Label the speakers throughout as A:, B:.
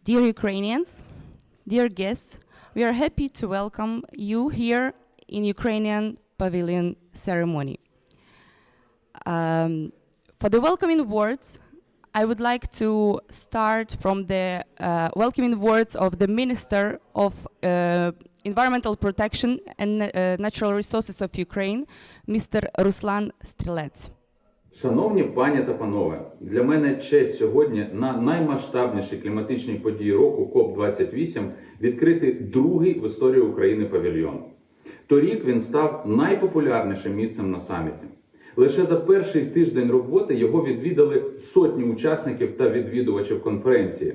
A: Dear Ukrainians, dear guests, we are happy to welcome you here in Ukrainian Pavilion ceremony. For the welcoming words, I would like to start from the welcoming words of the Minister of Environmental Protection and Natural Resources of Ukraine, Mr. Ruslan Strelets.
B: Шановні пані та панове, для мене честь сьогодні на наймасштабнішій кліматичній події року COP28 відкрити другий в історії України павільйон. Торік він став найпопулярнішим місцем на саміті. Лише за перший тиждень роботи його відвідали сотні учасників та відвідувачів конференції.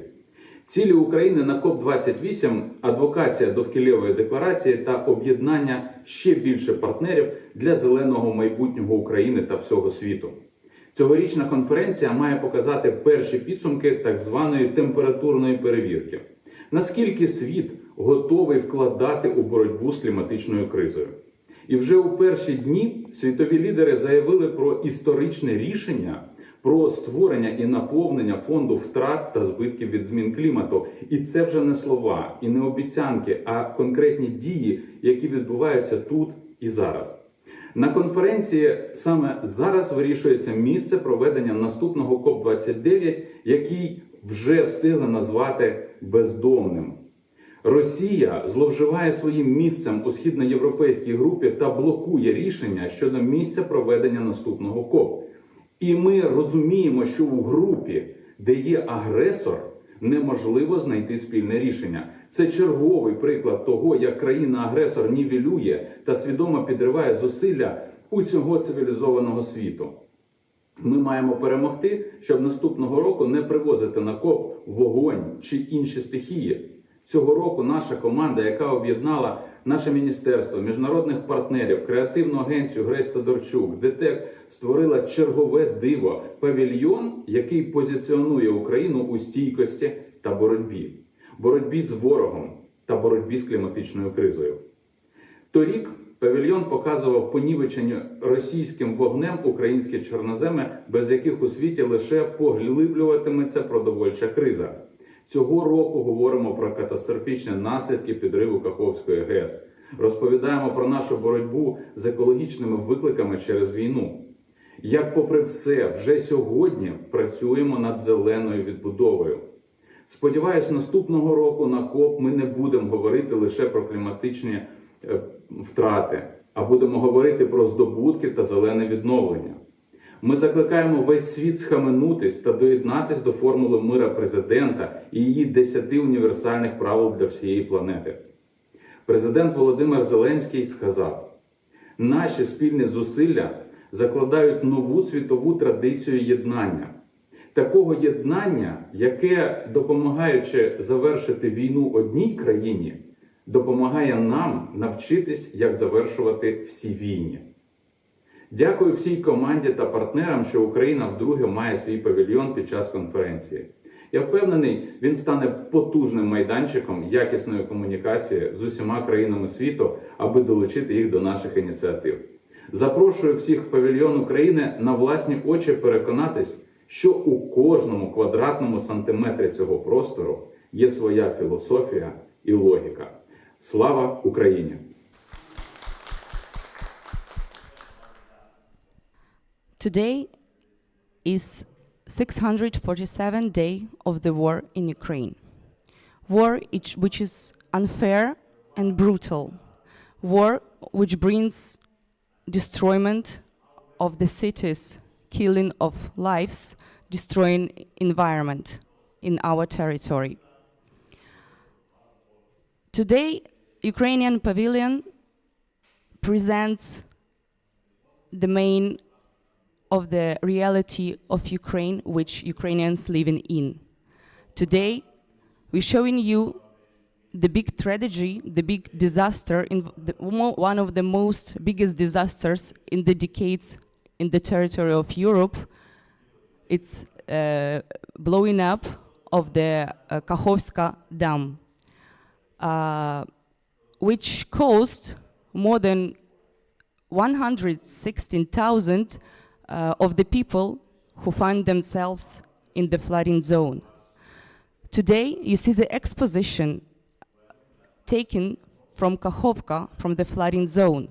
B: Цілі України на COP28 – адвокація довкіллєвої декларації та об'єднання ще більше партнерів для зеленого майбутнього України та всього світу. Цьогорічна конференція має показати перші підсумки так званої температурної перевірки. Наскільки світ готовий вкладати у боротьбу з кліматичною кризою. І вже у перші дні світові лідери заявили про історичне рішення про створення і наповнення фонду втрат та збитків від змін клімату. І це вже не слова, і не обіцянки, а конкретні дії, які відбуваються тут і зараз. На конференції саме зараз вирішується місце проведення наступного COP29, який вже встигли назвати бездомним. Росія зловживає своїм місцем у східноєвропейській групі та блокує рішення щодо місця проведення наступного КОП. І ми розуміємо, що у групі, де є агресор, неможливо знайти спільне рішення. Це черговий приклад того, як країна-агресор нівелює та свідомо підриває зусилля усього цивілізованого світу. Ми маємо перемогти, щоб наступного року не привозити на КОП вогонь чи інші стихії. Цього року наша команда, яка об'єднала наше міністерство, міжнародних партнерів, креативну агенцію Грейс Тодорчук, ДТЕК, створила чергове диво – павільйон, який позиціонує Україну у стійкості та боротьбі. Боротьбі з ворогом та боротьбі з кліматичною кризою. Торік павільйон показував понівечені російським вогнем українські чорноземи, без яких у світі лише поглиблюватиметься продовольча криза. Цього року говоримо про катастрофічні наслідки підриву Каховської ГЕС. Розповідаємо про нашу боротьбу з екологічними викликами через війну. Як попри все, вже сьогодні працюємо над зеленою відбудовою. Сподіваюсь, наступного року на КОП ми не будемо говорити лише про кліматичні втрати, а будемо говорити про здобутки та зелене відновлення. Ми закликаємо весь світ схаменутись та доєднатись до формули мира президента і її 10 універсальних правил для всієї планети. Президент Володимир Зеленський сказав: «Наші спільні зусилля закладають нову світову традицію єднання. Такого єднання, яке, допомагаючи завершити війну одній країні, допомагає нам навчитись, як завершувати всі війни». Дякую всій команді та партнерам, що Україна вдруге має свій павільйон під час конференції. Я впевнений, він стане потужним майданчиком якісної комунікації з усіма країнами світу, аби долучити їх до наших ініціатив. Запрошую всіх в павільйон України на власні очі переконатись, що у кожному квадратному сантиметрі цього простору є своя філософія і логіка. Слава Україні!
A: Today is 647th day of the war in Ukraine. War which is unfair and brutal. War which brings destroyment of the cities, killing of lives, destroying environment in our territory. Today, Ukrainian Pavilion presents the main of the reality of Ukraine, which Ukrainians living in. Today, we're showing you the big tragedy, the big disaster, one of the most biggest disasters in the decades in the territory of Europe. It's blowing up of the Kakhovska Dam, which caused more than 116,000 of the people who find themselves in the flooding zone. Today, you see the exposition taken from Kakhovka, from the flooding zone.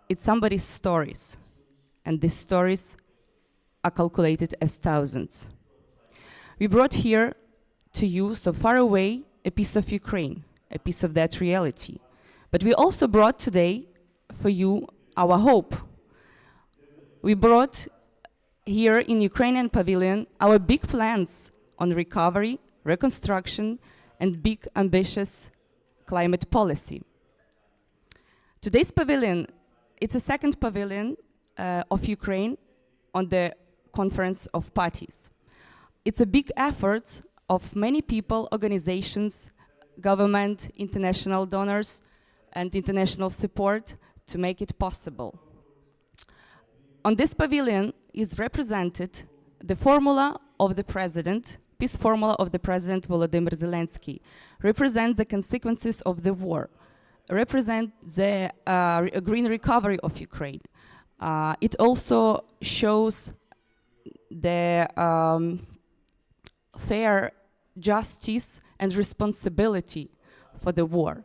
A: It's somebody's stories, and these stories are calculated as thousands. We brought here to you, so far away, a piece of Ukraine, a piece of that reality. But we also brought today for you our hope. We brought here in Ukrainian Pavilion our big plans on recovery, reconstruction, and big ambitious climate policy. Today's pavilion, it's a second pavilion of Ukraine on the Conference of Parties. It's a big effort of many people, organizations, government, international donors, and international support to make it possible. On this pavilion is represented the formula of the president, peace formula of the President Volodymyr Zelensky, represents the consequences of the war, represent the green recovery of Ukraine. It also shows the fair justice and responsibility for the war.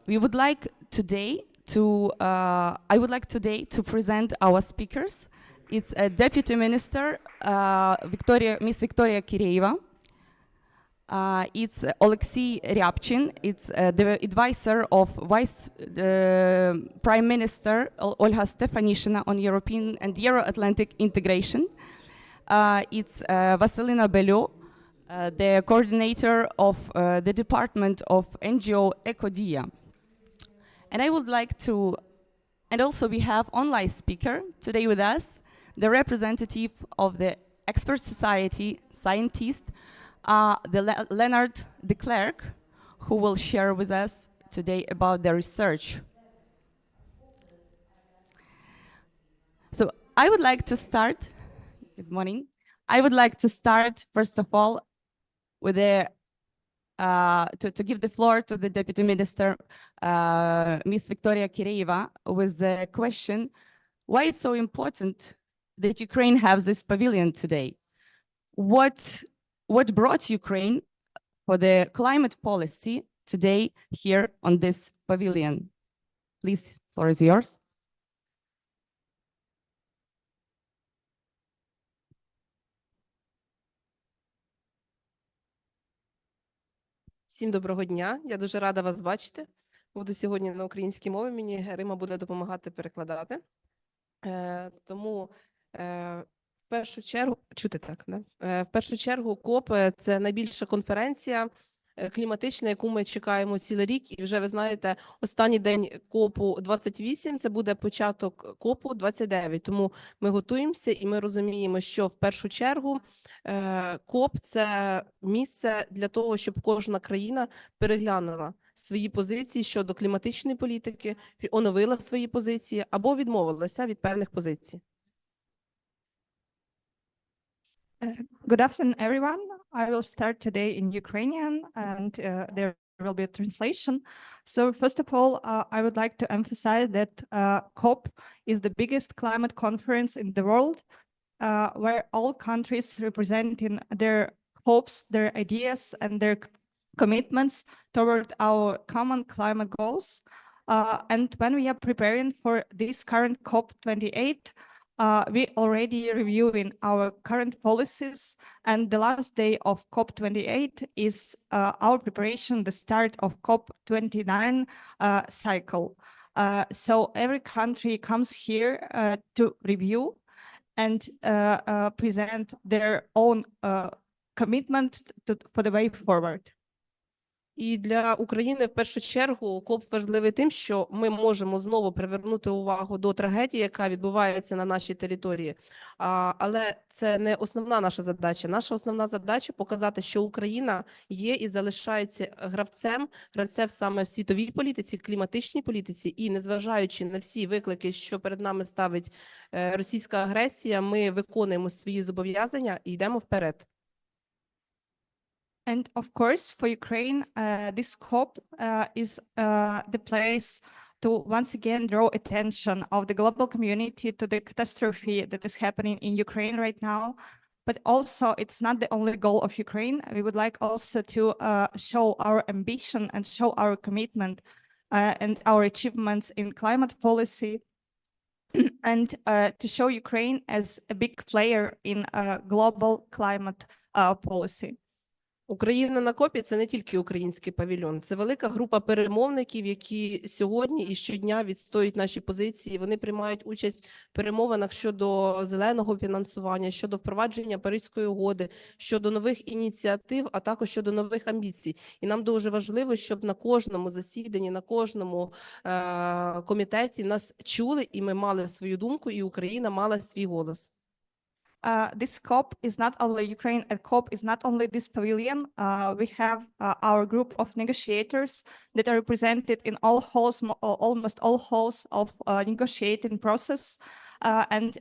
A: We would like today to, I would like today to present our speakers. It's a Deputy Minister, Miss Victoria Kireeva. It's Alexei Ryabchin. It's the advisor of Vice Prime Minister Olga Stefanishina on European and Euro-Atlantic integration. It's Vasilina Belyo, the coordinator of the Department of NGO Ecodia. And I would like to, and also we have online speaker today with us, the representative of the expert society, scientist, Leonard de Klerk, who will share with us today about the research. So I would like to start, good morning. I would like to start, first of all, with to give the floor to the Deputy Minister, Ms. Victoria Kireeva, with the question, why it's so important that Ukraine has this pavilion today? What brought Ukraine for the climate policy today here on this pavilion? Please, floor is yours.
C: Всім доброго дня, я дуже рада вас бачити. Буду сьогодні на українській мові, мені Рима буде допомагати перекладати. Тому в першу чергу, чути так, да? В першу чергу КОП – це найбільша конференція кліматична, яку ми чекаємо цілий рік. І вже ви знаєте, останній день КОПу 28 – це буде початок КОПу 29. Тому ми готуємося і ми розуміємо, що в першу чергу КОП – це місце для того, щоб кожна країна переглянула свої позиції щодо кліматичної політики, оновила свої позиції або відмовилася від певних позицій.
D: Good afternoon, everyone. I will start today in Ukrainian, and there will be a translation. So first of all, I would like to emphasize that COP is the biggest climate conference in the world, where all countries representing their hopes, their ideas, and their commitments toward our common climate goals. And when we are preparing for this current COP28, we already reviewing our current policies, and the last day of COP28 is our preparation, the start of COP29 cycle. So every country comes here to review and present their own commitment for the way forward.
C: І для України, в першу чергу, КОП важливий тим, що ми можемо знову привернути увагу до трагедії, яка відбувається на нашій території. Але це не основна наша задача. Наша основна задача – показати, що Україна є і залишається гравцем саме в світовій політиці, кліматичній політиці. І незважаючи на всі виклики, що перед нами ставить російська агресія, ми виконуємо свої зобов'язання і йдемо вперед.
D: And of course, for Ukraine, this COP is the place to once again draw attention of the global community to the catastrophe that is happening in Ukraine right now. But also, it's not the only goal of Ukraine. We would like also to show our ambition and show our commitment and our achievements in climate policy, and to show Ukraine as a big player in global climate policy.
C: Україна на КОПі – це не тільки український павільйон, це велика група перемовників, які сьогодні і щодня відстоюють наші позиції. Вони приймають участь в перемовинах щодо зеленого фінансування, щодо впровадження Паризької угоди, щодо нових ініціатив, а також щодо нових амбіцій. І нам дуже важливо, щоб на кожному засіданні, на кожному комітеті нас чули, і ми мали свою думку, і Україна мала свій голос.
D: This COP is not only Ukraine, and COP is not only this pavilion. We have our group of negotiators that are represented in all halls, almost all halls of negotiating process, and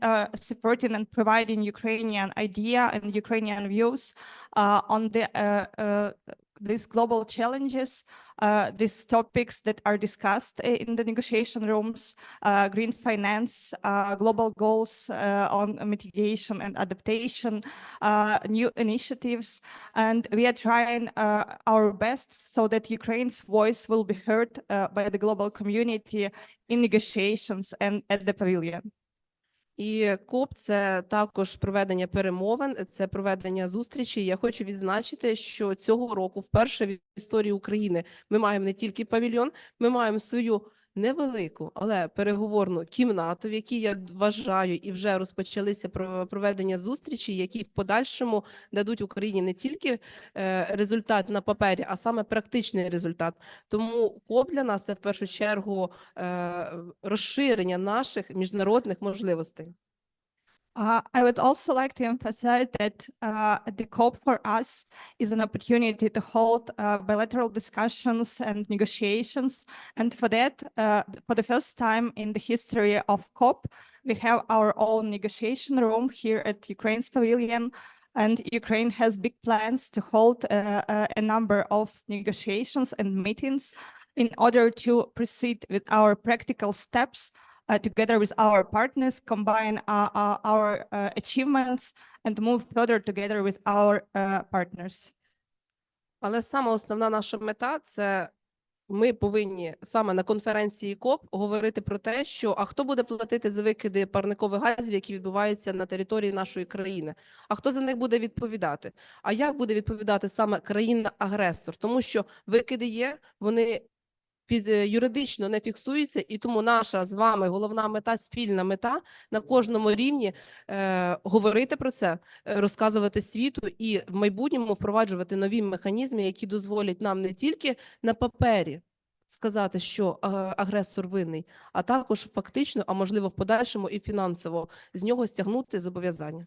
D: supporting and providing Ukrainian idea and Ukrainian views on these global challenges, these topics that are discussed in the negotiation rooms, green finance, global goals on mitigation and adaptation, new initiatives. And we are trying our best so that Ukraine's voice will be heard by the global community in negotiations and at the pavilion.
C: І КОП – це також проведення перемовин, це проведення зустрічей. Я хочу відзначити, що цього року вперше в історії України ми маємо не тільки павільйон, ми маємо свою невелику, але переговорну кімнату, в якій, я вважаю, і вже розпочалися проведення зустрічей, які в подальшому дадуть Україні не тільки результат на папері, а саме практичний результат. Тому КОП для нас – це в першу чергу розширення наших міжнародних можливостей.
D: I would also like to emphasize that the COP for us is an opportunity to hold bilateral discussions and negotiations. And for that, for the first time in the history of COP, we have our own negotiation room here at Ukraine's Pavilion. And Ukraine has big plans to hold a number of negotiations and meetings in order to proceed with our practical steps together with our partners, combine our achievements and move further together with our partners.
C: Але саме основна наша мета – це ми повинні саме на конференції КОП говорити про те, що а хто буде платити за викиди парникових газів, які відбуваються на території нашої країни, а хто за них буде відповідати, а як буде відповідати саме країна-агресор, тому що викиди є, вони юридично не фіксується, і тому наша з вами головна мета, спільна мета на кожному рівні говорити про це, розказувати світу і в майбутньому впроваджувати нові механізми, які дозволять нам не тільки на папері сказати, що агресор винний, а також фактично, а можливо в подальшому і фінансово з нього стягнути зобов'язання.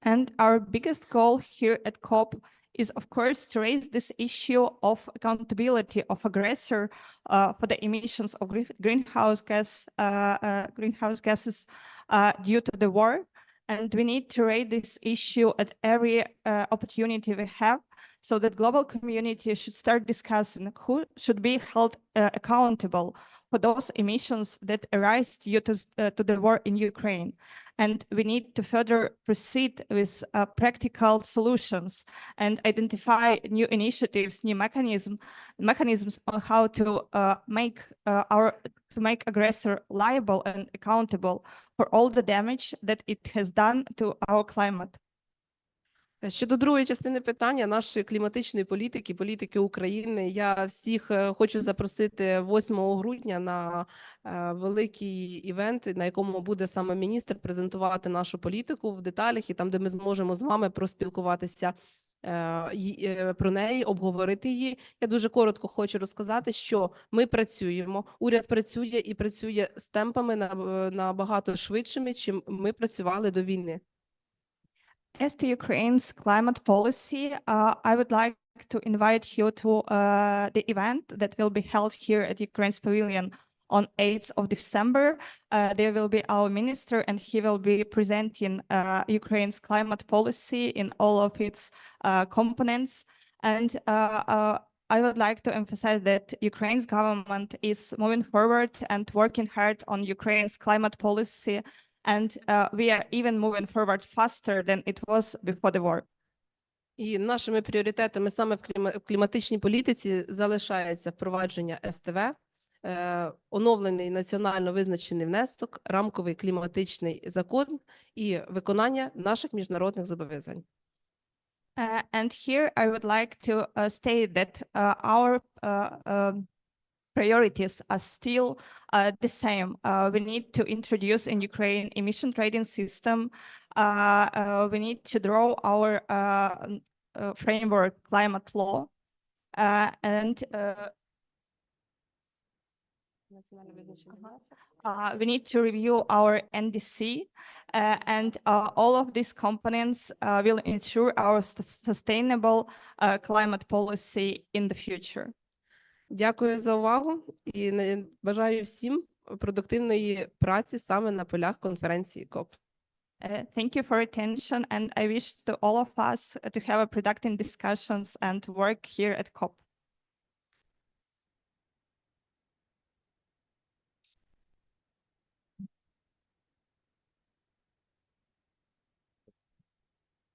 D: And our biggest goal here at COP is, of course, to raise this issue of accountability of aggressor for the emissions of greenhouse gases due to the war. And we need to raise this issue at every opportunity we have, so that global community should start discussing who should be held accountable for those emissions that arise due to the war in Ukraine. And we need to further proceed with practical solutions and identify new initiatives, new mechanisms on how to make aggressor liable and accountable for all the damage that it has done to our climate.
C: Щодо другої частини питання нашої кліматичної політики, політики України, я всіх хочу запросити 8 грудня на великий івент, на якому буде саме міністр презентувати нашу політику в деталях, і там, де ми зможемо з вами проспілкуватися про неї, обговорити її. Я дуже коротко хочу розказати, що ми працюємо, уряд працює і працює з темпами набагато швидшими, чим ми працювали до війни.
D: As to Ukraine's climate policy, I would like to invite you to the event that will be held here at Ukraine's Pavilion on 8th of December. There will be our minister, and he will be presenting Ukraine's climate policy in all of its components. And I would like to emphasize that Ukraine's government is moving forward and working hard on Ukraine's climate policy And we are even moving forward faster than it was before the war.
C: І нашими пріоритетами саме в кліматичній політиці залишається впровадження СТВ, оновлений національно визначений внесок, рамковий кліматичний закон і виконання наших міжнародних зобов'язань.
D: And here I would like to state that our priorities are still the same. We need to introduce in Ukraine emission trading system. We need to draw our framework climate law, and we need to review our NDC, and all of these components will ensure our sustainable climate policy in the future.
C: Дякую за увагу і бажаю всім продуктивної праці саме на полях конференції КОП.
D: Thank you for attention, and I wish to all of us to have a productive discussions and work here at COP.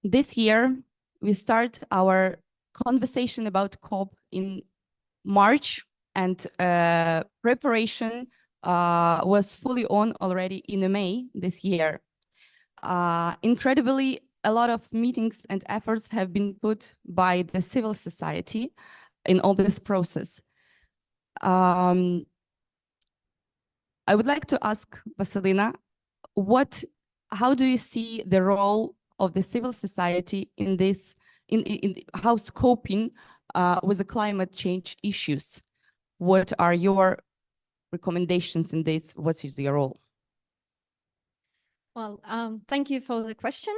A: This year, we start our conversation about COP in March, and preparation was fully on already in May this year. Incredibly, a lot of meetings and efforts have been put by the civil society in all this process. I would like to ask Vasilina, how do you see the role of the civil society in this, in how coping with the climate change issues? What are your recommendations in this? What is your role?
E: Well, thank you for the question.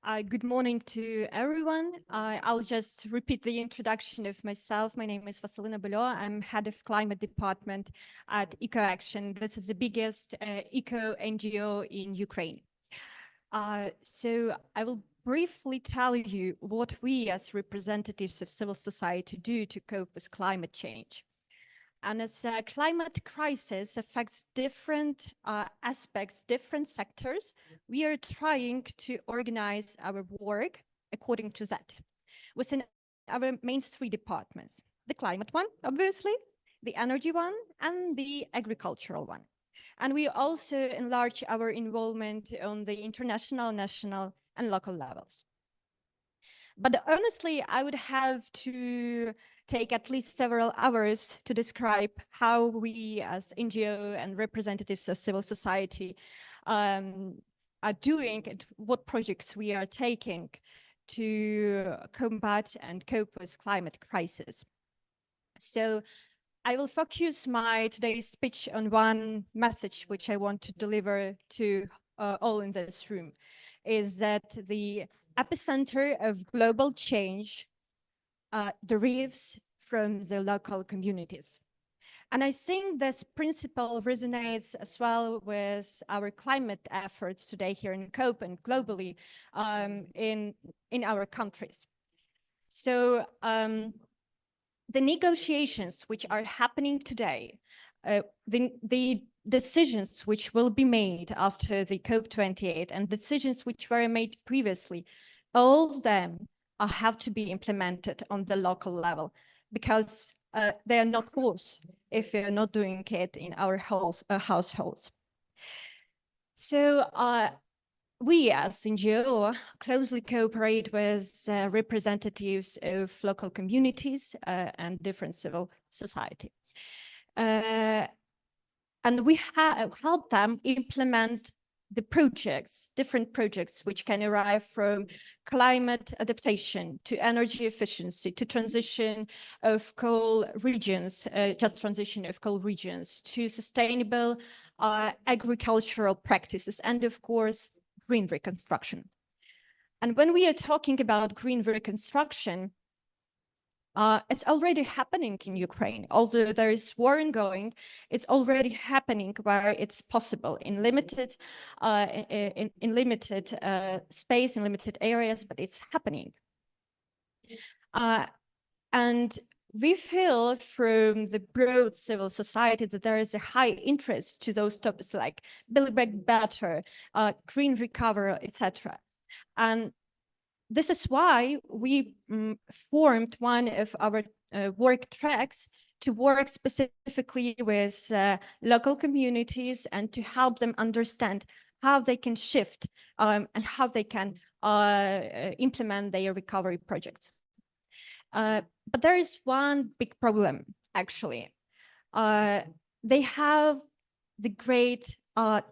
E: Good morning to everyone. I'll just repeat the introduction of myself. My name is Vasilina Bulyo. I'm head of climate department at EcoAction. This is the biggest eco NGO in Ukraine. So I will briefly tell you what we as representatives of civil society do to cope with climate change. And as a climate crisis affects different aspects, different sectors, we are trying to organize our work according to that within our main three departments: the climate one, obviously, the energy one, and the agricultural one. And we also enlarge our involvement on the international, national, and local levels. But honestly, I would have to take at least several hours to describe how we as NGO and representatives of civil society are doing and what projects we are taking to combat and cope with climate crisis. So I will focus my today's speech on one message which I want to deliver to all in this room, is that the epicenter of global change derives from the local communities. And I think this principle resonates as well with our climate efforts today here in COP and globally in our countries. So the negotiations which are happening today, the decisions which will be made after the COP28 and decisions which were made previously, all of them have to be implemented on the local level, because they are not forced if we are not doing it in our households. So we as NGO closely cooperate with representatives of local communities and different civil society. And we help them implement the projects, different projects, which can arrive from climate adaptation to energy efficiency, to transition of coal regions, just transition of coal regions, to sustainable agricultural practices, and of course, green reconstruction. And when we are talking about green reconstruction, it's already happening in Ukraine. Although there is war ongoing, it's already happening where it's possible in limited, in limited space, in limited areas, but it's happening. And we feel from the broad civil society that there is a high interest to those topics like Build Back Better, green recovery, etc. And this is why we formed one of our work tracks to work specifically with local communities and to help them understand how they can shift and how they can implement their recovery projects. But there is one big problem, actually. They have the great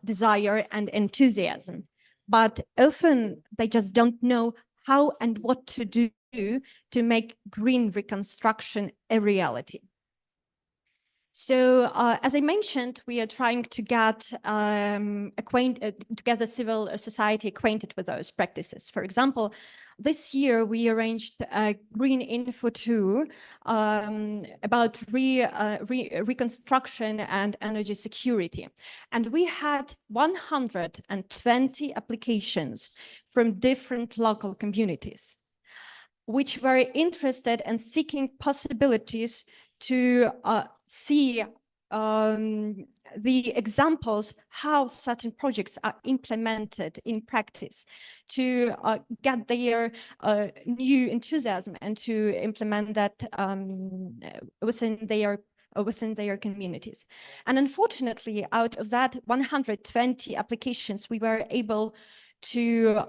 E: desire and enthusiasm, but often they just don't know how and what to do to make green reconstruction a reality. So, as I mentioned, we are trying to get the civil society acquainted with those practices. For example, this year we arranged a Green Info tour about reconstruction and energy security. And we had 120 applications from different local communities, which were interested in seeking possibilities to see the examples how certain projects are implemented in practice, to get their new enthusiasm and to implement that within their communities. And unfortunately, out of that 120 applications, we were able to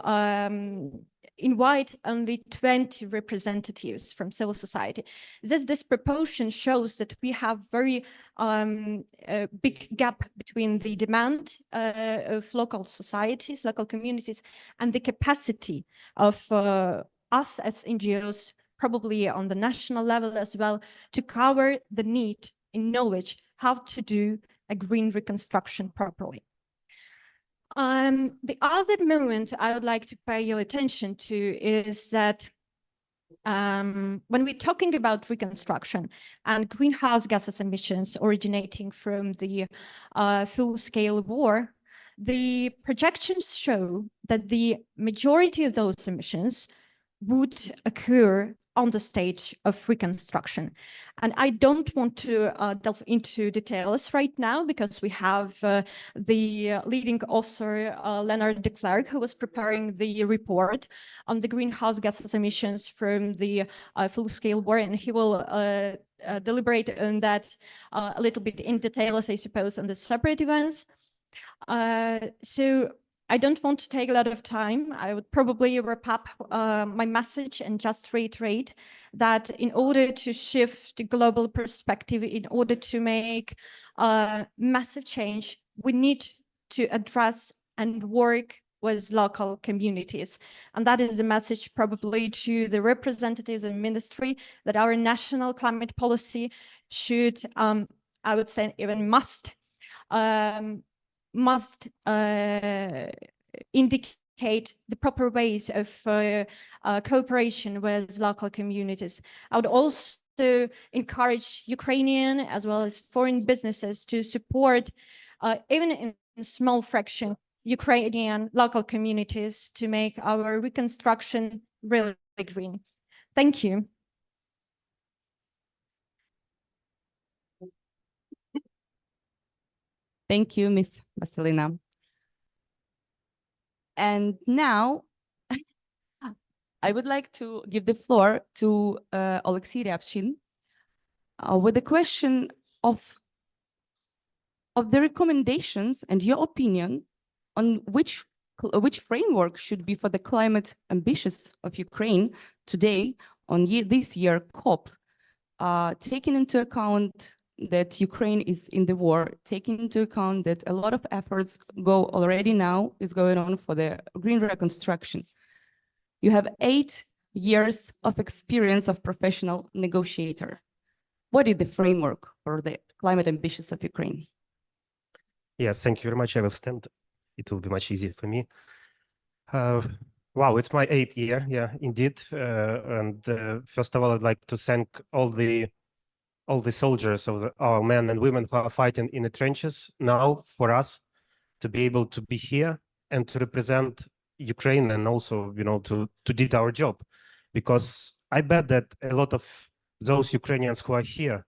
E: invite only 20 representatives from civil society. This disproportion shows that we have very big gap between the demand of local societies, local communities, and the capacity of us as NGOs, probably on the national level as well, to cover the need in knowledge how to do a green reconstruction properly. The other moment I would like to pay your attention to is that when we're talking about reconstruction and greenhouse gases emissions originating from the full-scale war, the projections show that the majority of those emissions would occur on the stage of reconstruction. And I don't want to delve into details right now because we have the leading author, Leonard de Klerk, who was preparing the report on the greenhouse gases emissions from the full-scale war, and he will deliberate on that a little bit in detail, as I suppose, on the separate events. So I don't want to take a lot of time. I would probably wrap up my message and just reiterate that in order to shift the global perspective, in order to make massive change, we need to address and work with local communities. And that is the message probably to the representatives and ministry that our national climate policy should, I would say even must indicate the proper ways of cooperation with local communities. I would also encourage Ukrainian as well as foreign businesses to support, even in a small fraction, Ukrainian local communities to make our reconstruction really green. Thank you.
A: Thank you, Ms. Vasilina. And now I would like to give the floor to Alexei Ryabshin with the question of the recommendations and your opinion on which framework should be for the climate ambitions of Ukraine today on this year COP, taking into account that Ukraine is in the war, taking into account that a lot of efforts is going on for the green reconstruction. You have 8 years of experience of professional negotiator. What is the framework for the climate ambitions of Ukraine?
F: Yes, thank you very much. I will stand. It will be much easier for me. Wow, it's my 8th year. Yeah, indeed. First of all, I'd like to thank all the soldiers of our men and women who are fighting in the trenches now for us to be able to be here and to represent Ukraine, and also, to do our job, because I bet that a lot of those Ukrainians who are here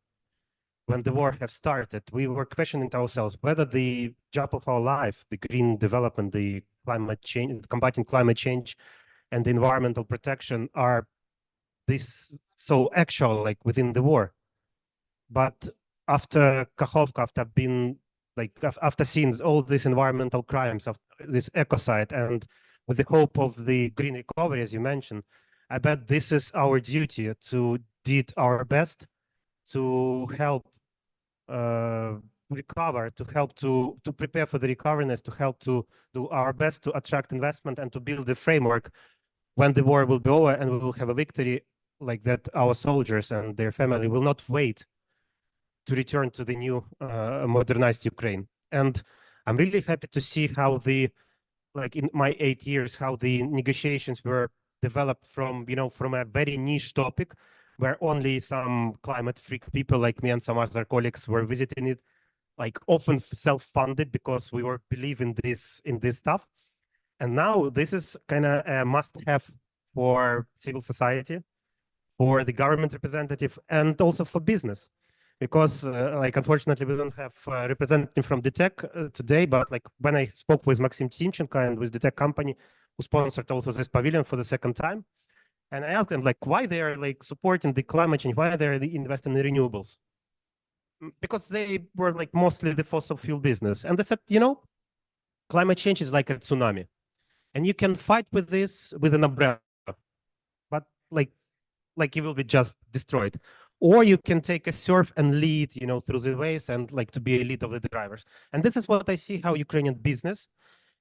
F: when the war have started, we were questioning ourselves whether the job of our life, the green development, the climate change, combating climate change, and the environmental protection are this so actual, like within the war. But after Kakhovka, after being like after seeing all these environmental crimes of this ecocide, and with the hope of the green recovery, as you mentioned, I bet this is our duty to did our best to help recover, to help to prepare for the recovery, to help to do our best to attract investment and to build the framework when the war will be over and we will have a victory, like that our soldiers and their family will not wait to return to the new modernized Ukraine. And I'm really happy to see how the, like in my 8 years, how the negotiations were developed from, from a very niche topic where only some climate freak people like me and some other colleagues were visiting it, like often self-funded because we were believing in this stuff. And now this is kind of a must-have for civil society, for the government representative, and also for business. Because like, unfortunately, we don't have a representative from the tech today, but like when I spoke with Maxim Timchenko and with the tech company who sponsored also this pavilion for the second time, and I asked them like why they are like supporting the climate change, why they're investing in renewables, because they were like mostly the fossil fuel business, and they said, climate change is like a tsunami, and you can fight with this with an umbrella, but like you will be just destroyed. Or you can take a surf and lead, through the waves and like to be a lead of the drivers. And this is what I see how Ukrainian business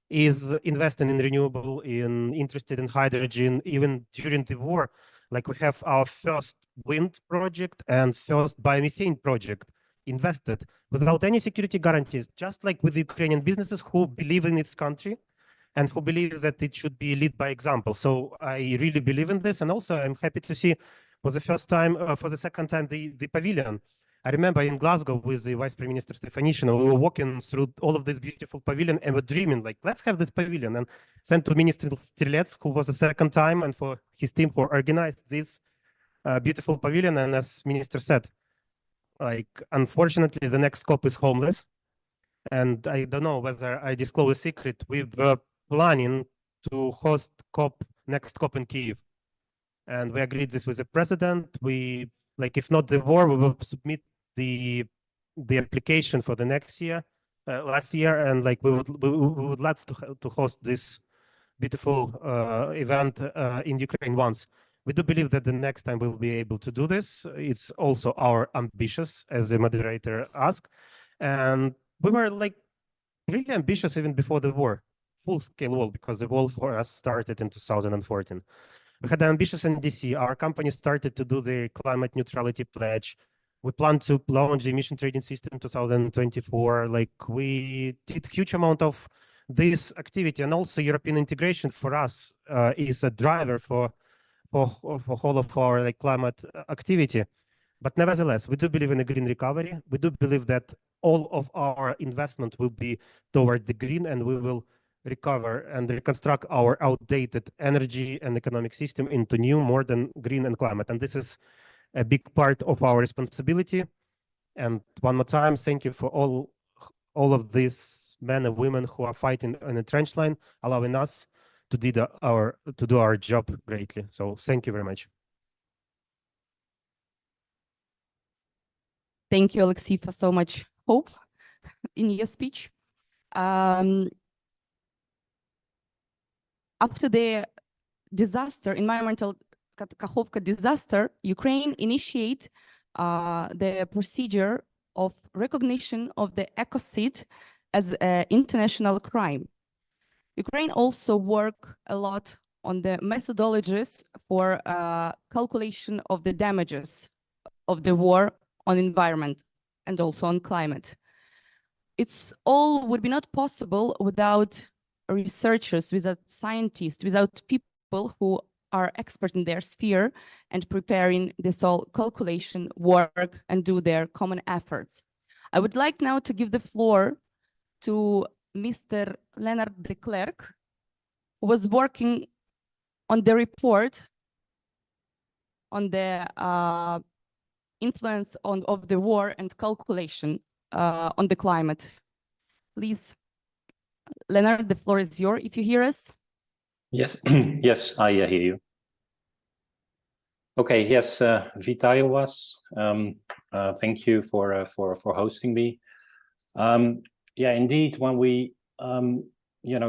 F: is investing in renewable, interested in hydrogen, even during the war. Like we have our first wind project and first biomethane project invested without any security guarantees, just like with the Ukrainian businesses who believe in its country and who believes that it should be led by example. So I really believe in this. And also I'm happy to see for the second time, the pavilion. I remember in Glasgow with the Vice Prime Minister Stefanishina, we were walking through all of this beautiful pavilion and were dreaming like, let's have this pavilion, and sent to Minister Strelets, who was the second time, and for his team who organized this beautiful pavilion. And as Minister said, like, unfortunately, the next COP is homeless. And I don't know whether I disclose a secret. We were planning to host next COP in Kyiv. And we agreed this with the president. We, like, if not the war, we will submit the application for the next year, last year, and like we would love to host this beautiful event in Ukraine once. We do believe that the next time we'll be able to do this. It's also our ambitious, as the moderator asked, and we were like really ambitious even before the war, full-scale war, because the war for us started in 2014. We had an ambitious NDC. Our company started to do the climate neutrality pledge. We plan to launch the emission trading system in 2024. Like, we did huge amount of this activity, and also European integration for us is a driver for all of our like climate activity. But nevertheless, we do believe in a green recovery. We do believe that all of our investment will be toward the green, and we will recover and reconstruct our outdated energy and economic system into new, modern, green and climate. And this is a big part of our responsibility. And one more time, thank you for all of these men and women who are fighting on the trench line, allowing us to do our job greatly. So thank you very much.
A: Thank you, Alexei, for so much hope in your speech. After the environmental Kakhovka disaster, Ukraine initiated the procedure of recognition of the ecocide as an international crime. Ukraine also worked a lot on the methodologies for calculation of the damages of the war on environment and also on climate. It's all would be not possible without researchers, without scientists, without people who are expert in their sphere and preparing this all calculation work and do their common efforts. I would like now to give the floor to Mr. Leonard de Klerk, who was working on the report on the influence of the war and calculation on the climate. Please, Leonard, the floor is yours if you hear us.
G: Yes, yes, I hear you. Okay, yes, Vitaly was. Thank you for hosting me. Yeah, indeed, when we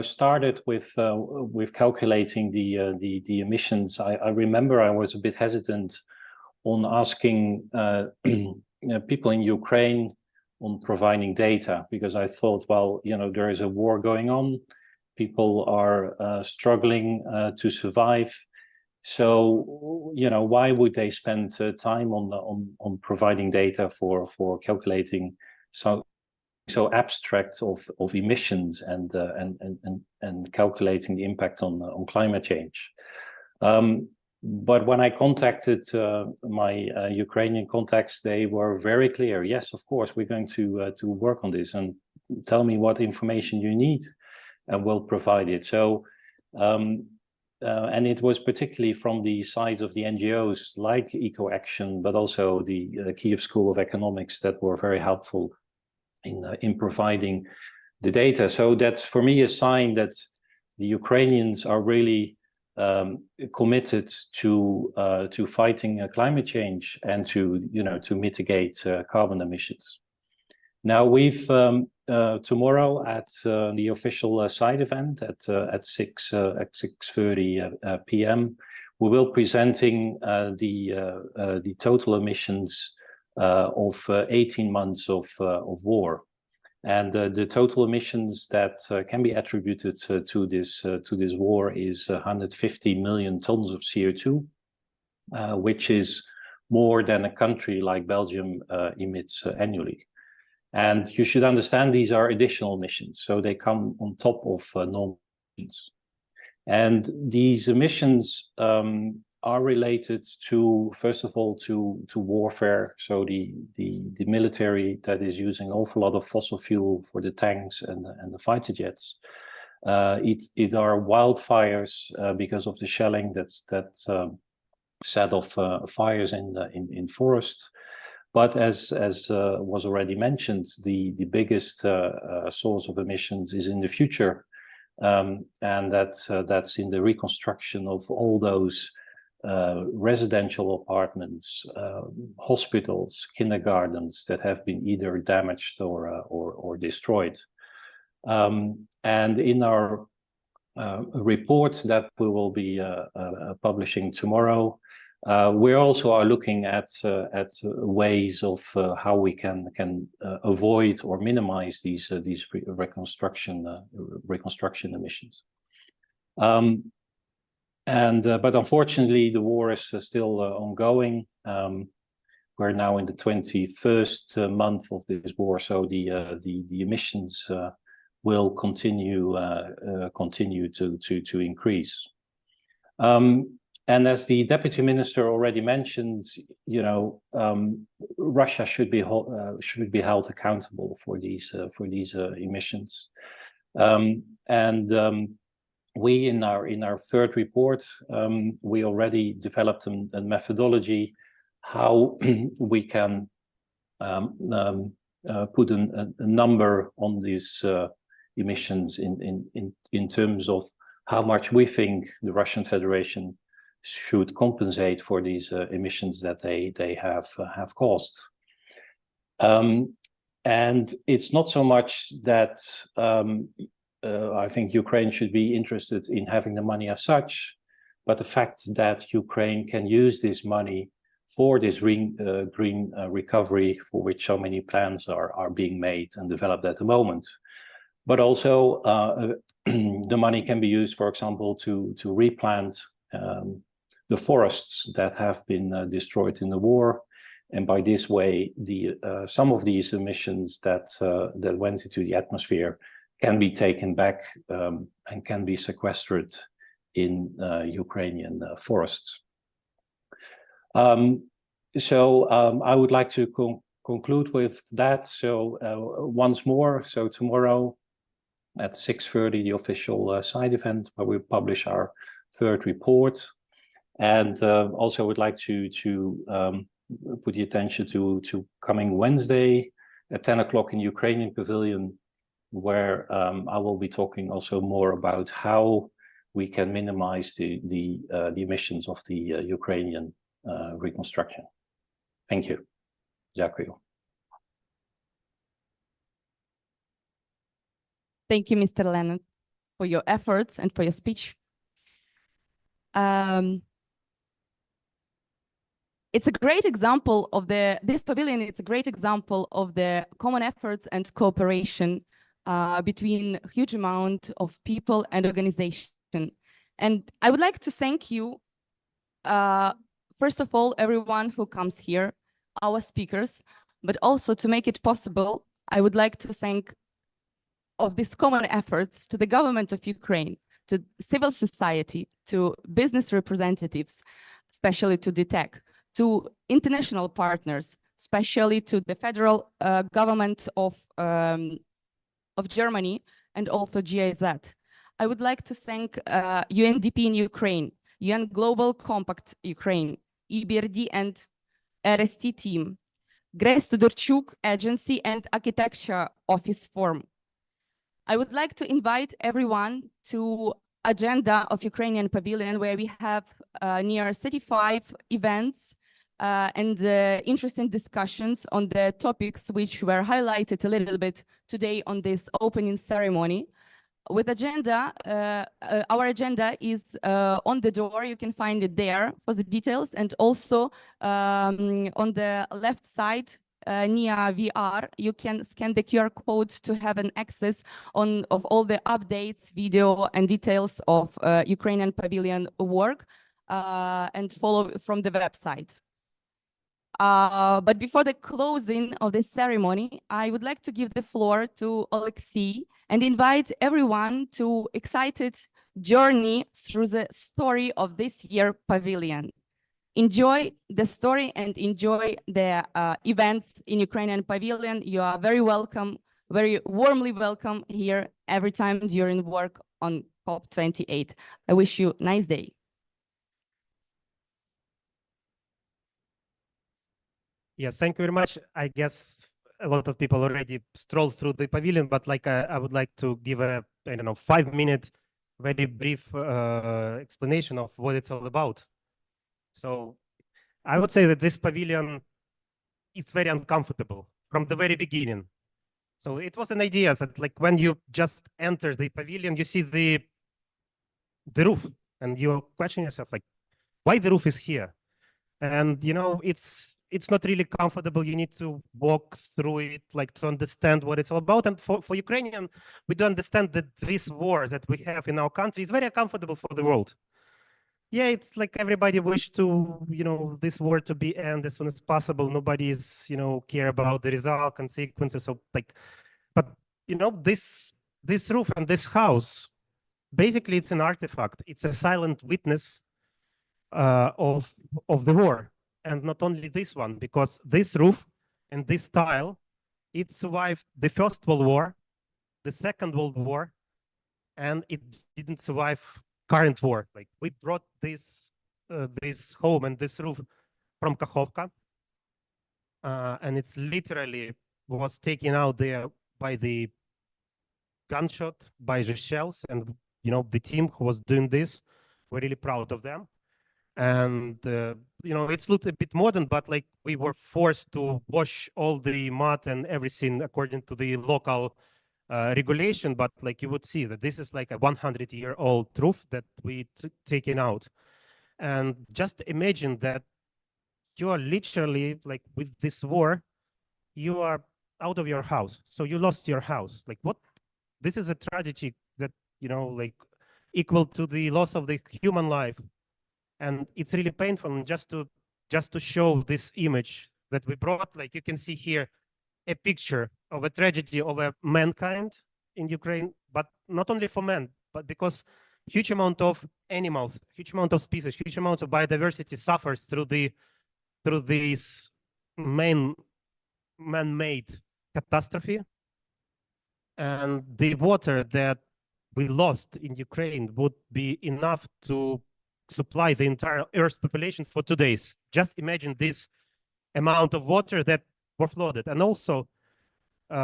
G: started with calculating the emissions, I remember I was a bit hesitant on asking people in Ukraine on providing data, because I thought, well, there is a war going on, people are struggling to survive. So, why would they spend time on providing data for calculating so abstract of emissions and calculating the impact on climate change? But when I contacted my Ukrainian contacts, they were very clear. Yes, of course, we're going to work on this, and tell me what information you need, and we'll provide it. So, and it was particularly from the sides of the NGOs like EcoAction, but also the Kiev School of Economics that were very helpful in providing the data. So that's for me a sign that the Ukrainians are really committed to fighting climate change and to mitigate carbon emissions. Now we've tomorrow at the official side event at 6:30 p.m. we will presenting the total emissions of 18 months of war. And the total emissions that can be attributed to this war is 150 million tons of CO2, which is more than a country like Belgium emits annually. And you should understand these are additional emissions, so they come on top of normal emissions. And these emissions are related to, first of all, to warfare. So the military that is using an awful lot of fossil fuel for the tanks and the fighter jets. It are wildfires because of the shelling that set off fires in forest. But as was already mentioned, the biggest source of emissions is in the future, and that's in the reconstruction of all those residential apartments, hospitals, kindergartens that have been either damaged or destroyed. And in our report that we will be publishing tomorrow, we also are looking at ways of how we can avoid or minimize these reconstruction emissions. But unfortunately, the war is still ongoing. We're now in the 21st month of this war, so the emissions will continue to increase. And as the deputy minister already mentioned, Russia should be held accountable for these emissions. We in our third report, we already developed a methodology how we can put a number on these emissions in terms of how much we think the Russian Federation should compensate for these emissions that they have caused. And it's not so much that I think Ukraine should be interested in having the money as such, but the fact that Ukraine can use this money for this green recovery, for which so many plans are being made and developed at the moment. But also the money can be used, for example, to replant the forests that have been destroyed in the war, and by this way, some of these emissions that went into the atmosphere can be taken back and can be sequestered in Ukrainian forests. So I would like to conclude with that. So once more, so tomorrow at 6:30, the official side event where we publish our third report. And also would like to put the attention to coming Wednesday at 10 o'clock in Ukrainian Pavilion, where I will be talking also more about how we can minimize the emissions of the Ukrainian reconstruction. Thank you. Дякую.
A: Thank you, Mr. Lennon, for your efforts and for your speech. It's a great example of this pavilion. It's a great example of the common efforts and cooperation between a huge amount of people and organization. And I would like to thank you, first of all, everyone who comes here, our speakers, but also to make it possible, I would like to thank of these common efforts to the government of Ukraine, to civil society, to business representatives, especially to DTEC, to international partners, especially to the federal government of Germany and also GIZ. I would like to thank UNDP in Ukraine, UN Global Compact Ukraine, EBRD and RST team, Grace Tudorchuk Agency and Architecture Office Forum. I would like to invite everyone to agenda of Ukrainian Pavilion, where we have near 35 events and interesting discussions on the topics which were highlighted a little bit today on this opening ceremony. With agenda, our agenda is on the door. You can find it there for the details, and also on the left side near VR, you can scan the QR code to have an access of all the updates, video, and details of Ukrainian Pavilion work, and follow from the website. But before the closing of this ceremony, I would like to give the floor to Alexei and invite everyone to excited journey through the story of this year pavilion. Enjoy the story and enjoy the events in Ukrainian Pavilion. You are very welcome, very warmly welcome here every time during work on COP28. I wish you a nice day.
F: Yes, thank you very much. I guess a lot of people already strolled through the pavilion, but like I would like to give a, I don't know, 5-minute, very brief explanation of what it's all about. So I would say that this pavilion is very uncomfortable from the very beginning. So it was an idea that like when you just enter the pavilion, you see the roof and you question yourself like, why the roof is here? And you know, it's not really comfortable. You need to walk through it, like to understand what it's all about. And for Ukrainian, we do understand that this war that we have in our country is very uncomfortable for the world. Yeah, it's like everybody wish to, you know, this war to be end as soon as possible. Nobody is, you know, care about the result, consequences of like, but you know, this roof and this house, basically it's an artifact. It's a silent witness of the war. And not only this one, because this roof and this tile, it survived the First World War, the Second World War, and it didn't survive current war. Like we brought this home and this roof from Kakhovka, and it's literally was taken out there by the gunshot, by the shells, and you know the team who was doing this, we're really proud of them. And you know, it's looked a bit modern, but like we were forced to wash all the mud and everything according to the local regulation. But like you would see that this is like a 100-year-old roof that we taken out. And just imagine that you are literally like with this war, you are out of your house. So you lost your house. Like what? This is a tragedy that, you know, like equal to the loss of the human life. And it's really painful. And just to show this image that we brought, like you can see here a picture of a tragedy of a mankind in Ukraine, but not only for men, but because huge amount of animals, huge amount of species, huge amount of biodiversity suffers through this man-made catastrophe. And the water that we lost in Ukraine would be enough to supply the entire Earth's population for 2 days. Just imagine this amount of water that were flooded. And also,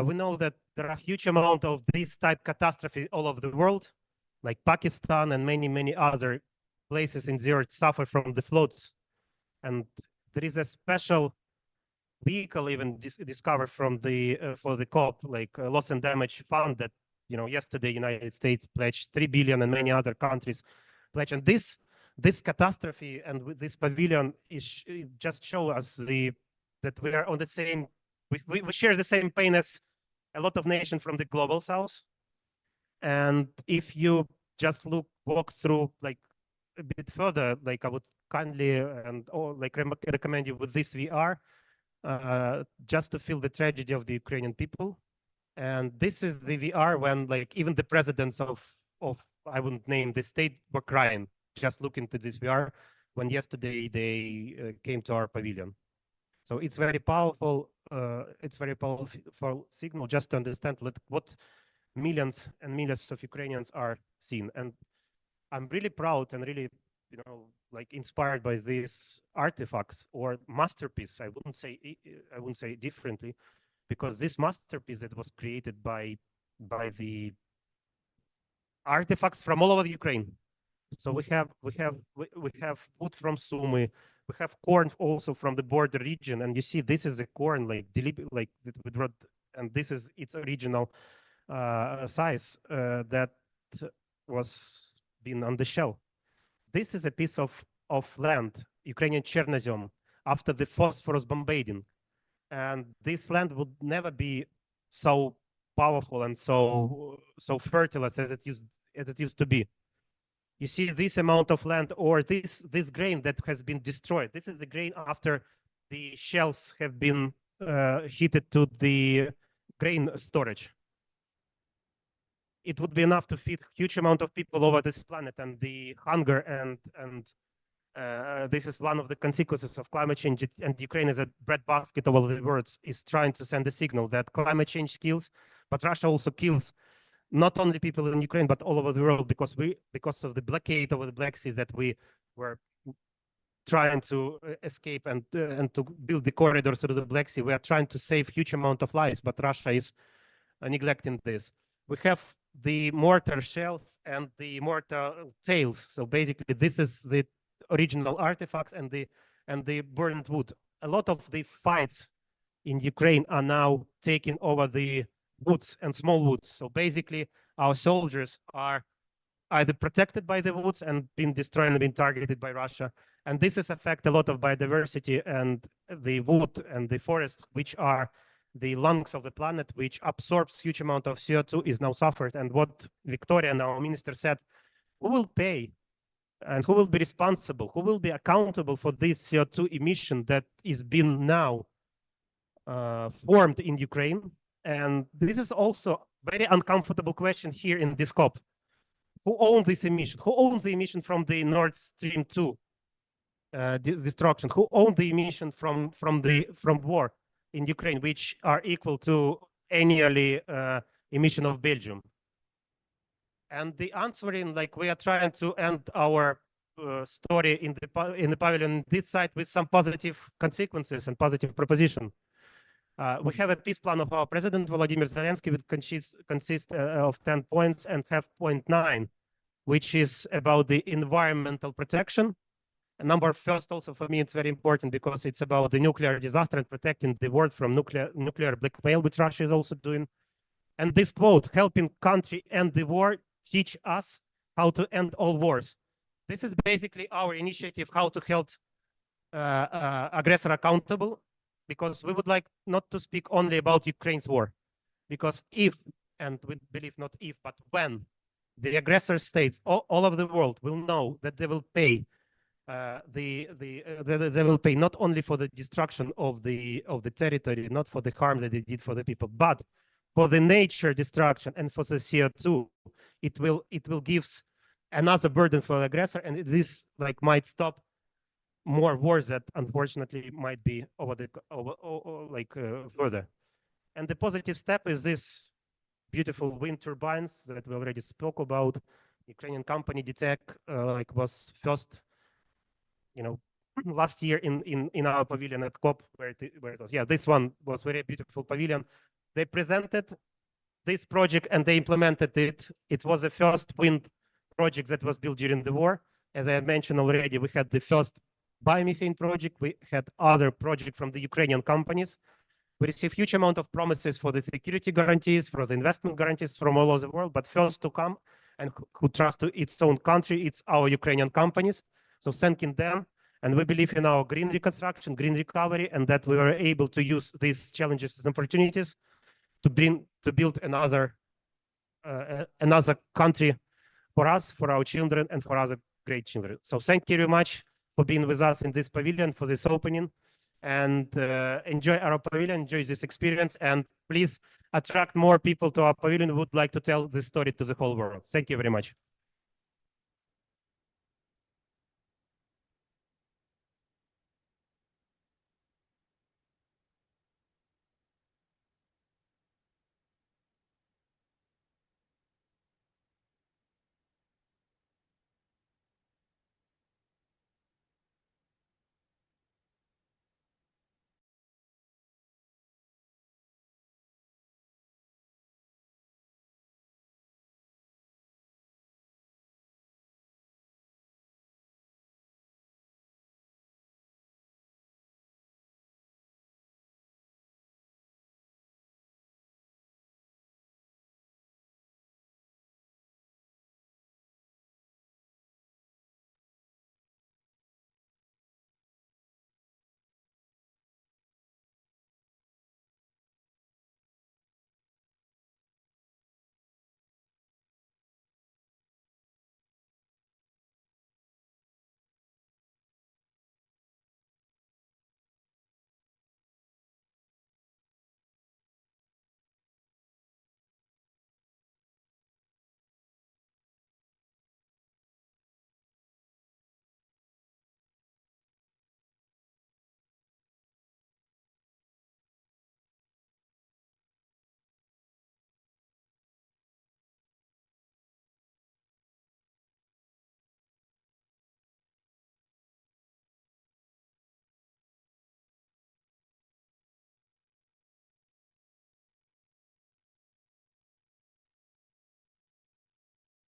F: we know that there are huge amount of this type catastrophe all over the world, like Pakistan and many, many other places in the earth suffer from the floods. And there is a special vehicle even discovered from the for the COP, like loss and damage fund that, yesterday United States pledged 3 billion and many other countries pledged. And this catastrophe and with this pavilion is just show us that we are on the same, we share the same pain as a lot of nations from the global south. And if you just walk through like a bit further, like I would kindly recommend you with this VR, just to feel the tragedy of the Ukrainian people. And this is the VR when like even the presidents of I wouldn't name the state were crying just looking to this VR when yesterday they came to our pavilion. So it's very powerful. It's very powerful signal just to understand what millions and millions of Ukrainians are seeing. And I'm really proud and really, like inspired by these artifacts or masterpiece. I wouldn't say differently, because this masterpiece that was created by the artifacts from all over Ukraine. So we have wood from Sumy, we have corn also from the border region, and you see this is a corn like we brought, and this is its original size that was been on the shell. This is a piece of land, Ukrainian Chernozem, after the phosphorus bombarding, and this land would never be so powerful and so fertile as it used to be. You see this amount of land, or this grain that has been destroyed. This is the grain after the shells have been heated to the grain storage. It would be enough to feed huge amount of people over this planet, and the hunger and this is one of the consequences of climate change. And Ukraine is a breadbasket of all the world, is trying to send a signal that climate change kills, but Russia also kills not only people in Ukraine, but all over the world, because of the blockade over the Black Sea that we were trying to escape and to build the corridor through the Black Sea. We are trying to save huge amount of lives, but Russia is neglecting this. We have the mortar shells and the mortar tails. So basically, this is the original artifacts and the burned wood. A lot of the fights in Ukraine are now taking over the woods and small woods. So basically, our soldiers are either protected by the woods and being destroyed and being targeted by Russia. And this is affect a lot of biodiversity, and the wood and the forest, which are the lungs of the planet, which absorbs huge amount of CO2, is now suffered. And what Victoria, our minister, said, who will pay and who will be responsible, who will be accountable for this CO2 emission that is being now formed in Ukraine? And this is also a very uncomfortable question here in this COP. Who owns this emission? Who owns the emission from the Nord Stream 2 destruction? Who owns the emission from war in Ukraine, which are equal to annually emission of Belgium? And the answering, like, we are trying to end our story in the pavilion this side with some positive consequences and positive proposition. We have a peace plan of our president, Volodymyr Zelensky, which consists of 10 points, and have point 9, which is about the environmental protection. And number first, also for me, it's very important because it's about the nuclear disaster and protecting the world from nuclear blackmail, which Russia is also doing. And this quote, helping country end the war, teach us how to end all wars. This is basically our initiative, how to hold aggressor accountable, because we would like not to speak only about Ukraine's war. Because if, and we believe not if, but when the aggressor states all over the world will know that they will pay they will pay not only for the destruction of the territory, not for the harm that they did for the people, but for the nature destruction and for the CO2, it will give another burden for the aggressor, and this like might stop more wars that unfortunately might be further. And the positive step is this beautiful wind turbines that we already spoke about. Ukrainian company DTEK was first, last year in our pavilion at COP, where it was. Yeah, this one was very beautiful pavilion. They presented this project and they implemented it. It was the first wind project that was built during the war. As I mentioned already, we had the first biomethane project. We had other projects from the Ukrainian companies. We received huge amount of promises for the security guarantees, for the investment guarantees from all over the world. But first to come and who trust to its own country, it's our Ukrainian companies. So thanking them. And we believe in our green reconstruction, green recovery, and that we were able to use these challenges as opportunities to build another country for us, for our children, and for other great children. So thank you very much for being with us in this pavilion, for this opening, and enjoy our pavilion, enjoy this experience, and please attract more people to our pavilion who would like to tell this story to the whole world. Thank you very much.